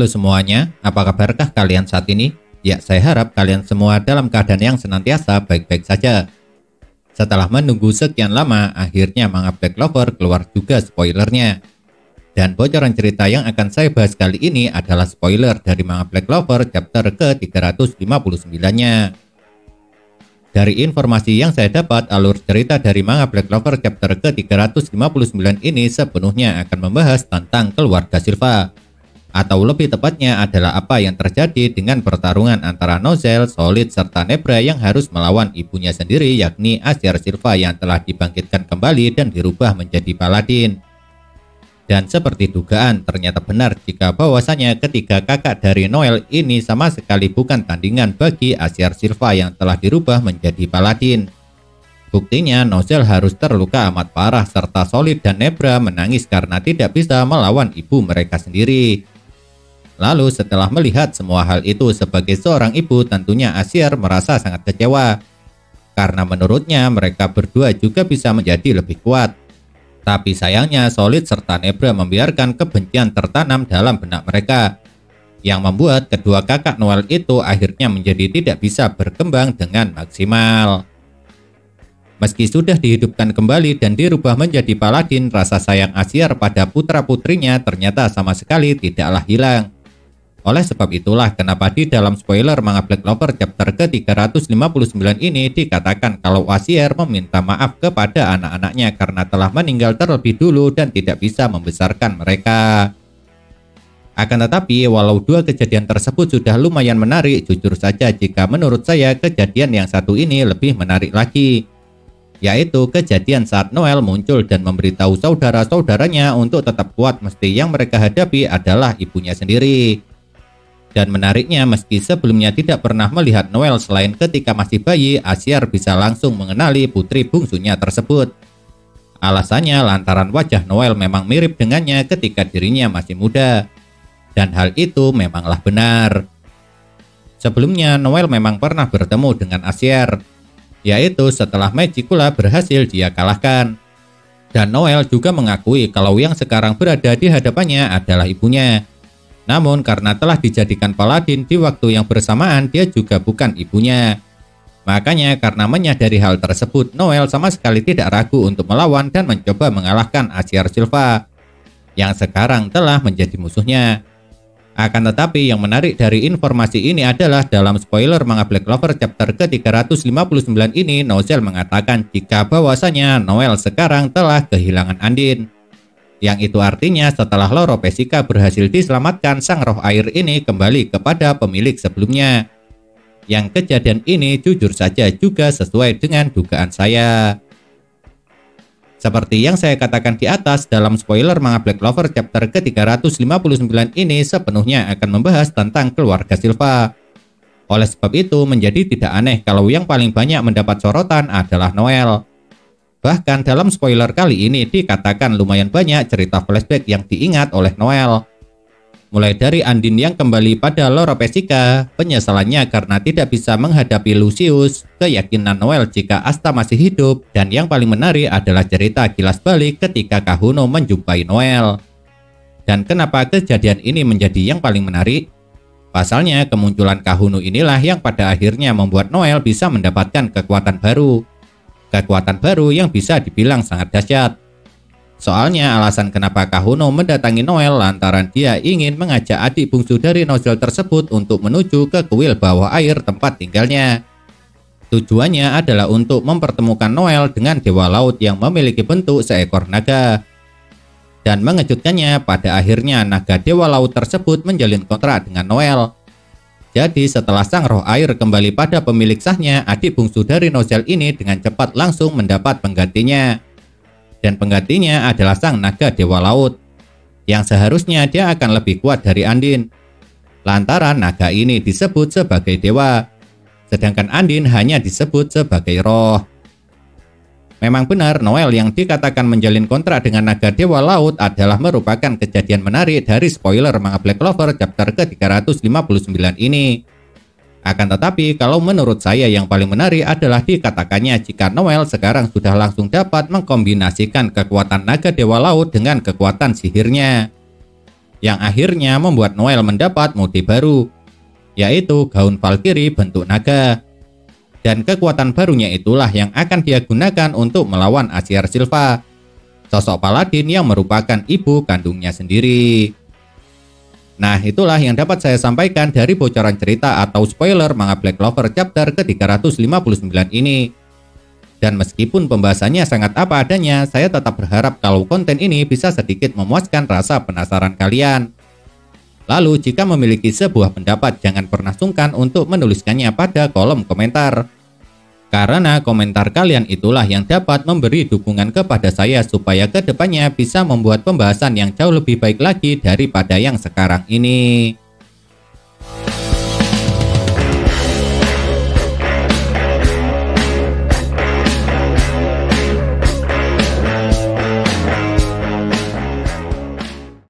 Halo semuanya, apa kabarkah kalian saat ini? Ya, saya harap kalian semua dalam keadaan yang senantiasa baik-baik saja. Setelah menunggu sekian lama, akhirnya manga Black Clover keluar juga spoilernya. Dan bocoran cerita yang akan saya bahas kali ini adalah spoiler dari manga Black Clover chapter ke-359-nya. Dari informasi yang saya dapat, alur cerita dari manga Black Clover chapter ke-359 ini sepenuhnya akan membahas tentang keluarga Silva. Atau lebih tepatnya adalah apa yang terjadi dengan pertarungan antara Nozel, Solid, serta Nebra yang harus melawan ibunya sendiri yakni Asyar Silva yang telah dibangkitkan kembali dan dirubah menjadi Paladin. Dan seperti dugaan, ternyata benar jika bahwasanya ketiga kakak dari Noel ini sama sekali bukan tandingan bagi Asyar Silva yang telah dirubah menjadi Paladin. Buktinya Nozel harus terluka amat parah serta Solid dan Nebra menangis karena tidak bisa melawan ibu mereka sendiri. Lalu setelah melihat semua hal itu sebagai seorang ibu, tentunya Asyar merasa sangat kecewa. Karena menurutnya mereka berdua juga bisa menjadi lebih kuat. Tapi sayangnya Solid serta Nebra membiarkan kebencian tertanam dalam benak mereka. Yang membuat kedua kakak Noel itu akhirnya menjadi tidak bisa berkembang dengan maksimal. Meski sudah dihidupkan kembali dan dirubah menjadi Paladin, rasa sayang Asyar pada putra-putrinya ternyata sama sekali tidaklah hilang. Oleh sebab itulah kenapa di dalam spoiler manga Black Clover chapter ke-359 ini dikatakan kalau Asyar meminta maaf kepada anak-anaknya karena telah meninggal terlebih dulu dan tidak bisa membesarkan mereka. Akan tetapi walau dua kejadian tersebut sudah lumayan menarik, jujur saja jika menurut saya kejadian yang satu ini lebih menarik lagi. Yaitu kejadian saat Noel muncul dan memberitahu saudara-saudaranya untuk tetap kuat meski yang mereka hadapi adalah ibunya sendiri. Dan menariknya meski sebelumnya tidak pernah melihat Noel selain ketika masih bayi, Asyar bisa langsung mengenali putri bungsunya tersebut. Alasannya lantaran wajah Noel memang mirip dengannya ketika dirinya masih muda. Dan hal itu memanglah benar. Sebelumnya Noel memang pernah bertemu dengan Asyar, yaitu setelah Magicula berhasil dia kalahkan. Dan Noel juga mengakui kalau yang sekarang berada di hadapannya adalah ibunya. Namun karena telah dijadikan Paladin di waktu yang bersamaan, dia juga bukan ibunya. Makanya karena menyadari hal tersebut, Noel sama sekali tidak ragu untuk melawan dan mencoba mengalahkan Asyar Silva yang sekarang telah menjadi musuhnya. Akan tetapi yang menarik dari informasi ini adalah dalam spoiler manga Black Clover chapter ke-359 ini, Nozel mengatakan jika bahwasanya Noel sekarang telah kehilangan Andin. Yang itu artinya setelah Loro Pesica berhasil diselamatkan, sang roh air ini kembali kepada pemilik sebelumnya. Yang kejadian ini jujur saja juga sesuai dengan dugaan saya. Seperti yang saya katakan di atas, dalam spoiler manga Black Clover chapter ke-359 ini sepenuhnya akan membahas tentang keluarga Silva. Oleh sebab itu menjadi tidak aneh kalau yang paling banyak mendapat sorotan adalah Noel. Bahkan dalam spoiler kali ini dikatakan lumayan banyak cerita flashback yang diingat oleh Noel. Mulai dari Andin yang kembali pada Loro Pesica, penyesalannya karena tidak bisa menghadapi Lucius, keyakinan Noel jika Asta masih hidup, dan yang paling menarik adalah cerita kilas balik ketika Kahuno menjumpai Noel. Dan kenapa kejadian ini menjadi yang paling menarik? Pasalnya kemunculan Kahuno inilah yang pada akhirnya membuat Noel bisa mendapatkan kekuatan baru. Kekuatan baru yang bisa dibilang sangat dahsyat. Soalnya alasan kenapa Kahuno mendatangi Noel lantaran dia ingin mengajak adik bungsu dari Nozel tersebut untuk menuju ke kuil bawah air tempat tinggalnya. Tujuannya adalah untuk mempertemukan Noel dengan Dewa Laut yang memiliki bentuk seekor naga. Dan mengejutkannya pada akhirnya naga Dewa Laut tersebut menjalin kontrak dengan Noel. Jadi setelah sang roh air kembali pada pemilik sahnya, adik bungsu dari Nozel ini dengan cepat langsung mendapat penggantinya. Dan penggantinya adalah sang naga Dewa Laut, yang seharusnya dia akan lebih kuat dari Andin. Lantaran naga ini disebut sebagai dewa, sedangkan Andin hanya disebut sebagai roh. Memang benar Noel yang dikatakan menjalin kontrak dengan naga Dewa Laut adalah merupakan kejadian menarik dari spoiler manga Black Clover chapter ke-359 ini. Akan tetapi kalau menurut saya yang paling menarik adalah dikatakannya jika Noel sekarang sudah langsung dapat mengkombinasikan kekuatan naga Dewa Laut dengan kekuatan sihirnya. yang akhirnya membuat Noel mendapat mode baru, yaitu gaun Valkyrie bentuk naga. Dan kekuatan barunya itulah yang akan dia gunakan untuk melawan Azir Silva, sosok paladin yang merupakan ibu kandungnya sendiri. Nah, itulah yang dapat saya sampaikan dari bocoran cerita atau spoiler manga Black Clover chapter ke-359 ini. Dan meskipun pembahasannya sangat apa adanya, saya tetap berharap kalau konten ini bisa sedikit memuaskan rasa penasaran kalian. Lalu, jika memiliki sebuah pendapat, jangan pernah sungkan untuk menuliskannya pada kolom komentar. Karena komentar kalian itulah yang dapat memberi dukungan kepada saya supaya kedepannya bisa membuat pembahasan yang jauh lebih baik lagi daripada yang sekarang ini.